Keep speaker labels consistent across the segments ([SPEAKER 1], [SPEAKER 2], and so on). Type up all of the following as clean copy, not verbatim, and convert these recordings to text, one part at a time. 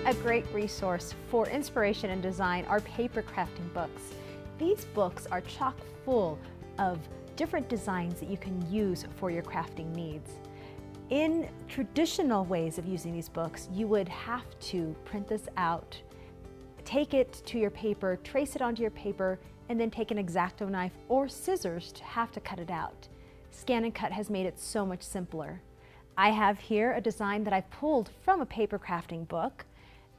[SPEAKER 1] A great resource for inspiration and design are paper crafting books. These books are chock full of different designs that you can use for your crafting needs. In traditional ways of using these books, you would have to print this out, take it to your paper, trace it onto your paper, and then take an X-Acto knife or scissors to have to cut it out. ScanNCut has made it so much simpler. I have here a design that I've pulled from a paper crafting book,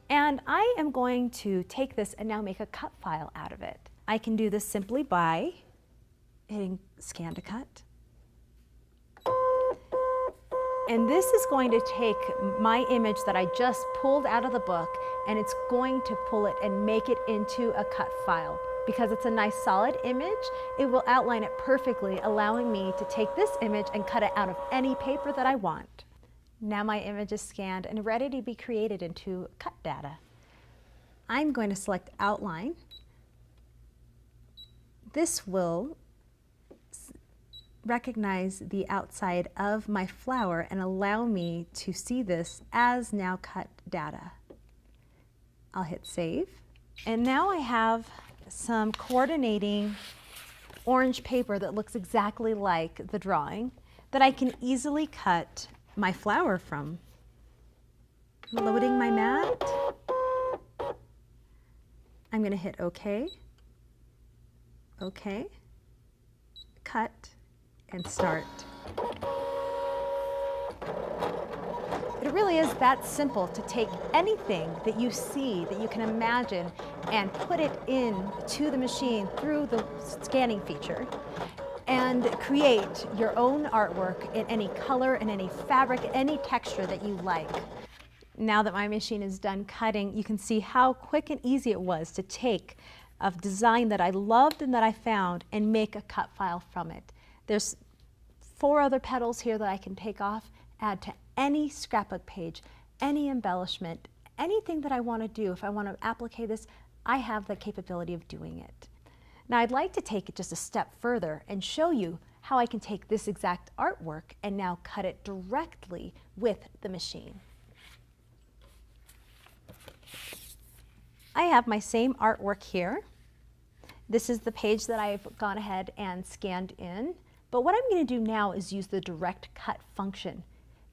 [SPEAKER 1] and I am going to take this and now make a cut file out of it. I can do this simply by hitting Scan to Cut. And this is going to take my image that I just pulled out of the book, and it's going to pull it and make it into a cut file. Because it's a nice solid image, it will outline it perfectly, allowing me to take this image and cut it out of any paper that I want. Now my image is scanned and ready to be created into cut data. I'm going to select Outline. This will recognize the outside of my flower and allow me to see this as now cut data. I'll hit Save. And now I have some coordinating orange paper that looks exactly like the drawing that I can easily cut my flower from. Loading my mat. I'm going to hit OK, OK, cut, and start. It really is that simple to take anything that you see, that you can imagine, and put it into the machine through the scanning feature and create your own artwork in any color, in any fabric, any texture that you like. Now that my machine is done cutting, you can see how quick and easy it was to take a design that I loved and that I found and make a cut file from it. There's 4 other petals here that I can take off, add to any scrapbook page, any embellishment, anything that I want to do. If I want to applicate this, I have the capability of doing it. Now I'd like to take it just a step further and show you how I can take this exact artwork and now cut it directly with the machine. I have my same artwork here. This is the page that I've gone ahead and scanned in. But what I'm going to do now is use the direct cut function.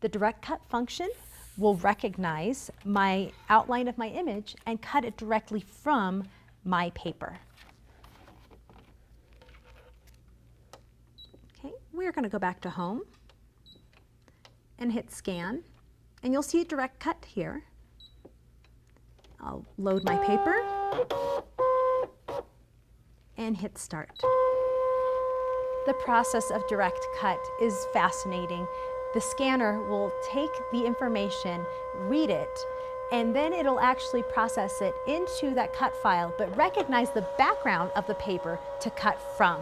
[SPEAKER 1] The direct cut function will recognize my outline of my image and cut it directly from my paper. Okay, we're going to go back to Home and hit Scan, and you'll see direct cut here. I'll load my paper and hit Start. The process of direct cut is fascinating. The scanner will take the information, read it, and then it'll actually process it into that cut file, but recognize the background of the paper to cut from.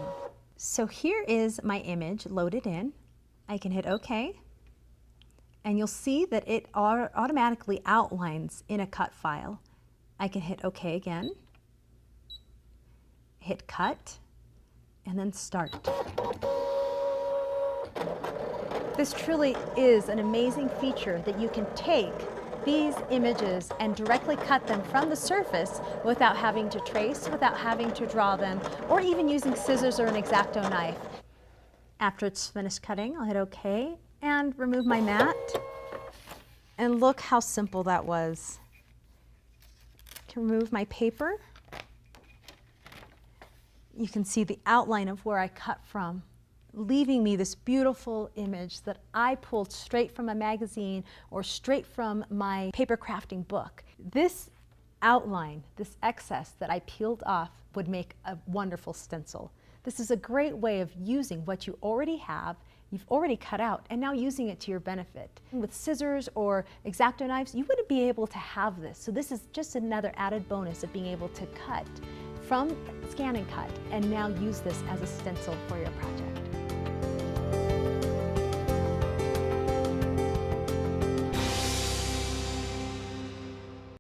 [SPEAKER 1] So here is my image loaded in. I can hit OK, and you'll see that it automatically outlines in a cut file. I can hit OK again, hit Cut, and then Start. This truly is an amazing feature that you can take these images and directly cut them from the surface without having to trace, without having to draw them, or even using scissors or an X-Acto knife. After it's finished cutting, I'll hit OK and remove my mat. And look how simple that was. I can remove my paper. You can see the outline of where I cut from, leaving me this beautiful image that I pulled straight from a magazine or straight from my paper crafting book. This outline, this excess that I peeled off, would make a wonderful stencil. This is a great way of using what you already have, you've already cut out, and now using it to your benefit. With scissors or X-Acto knives, you wouldn't be able to have this. So this is just another added bonus of being able to cut from ScanNCut and now use this as a stencil for your project.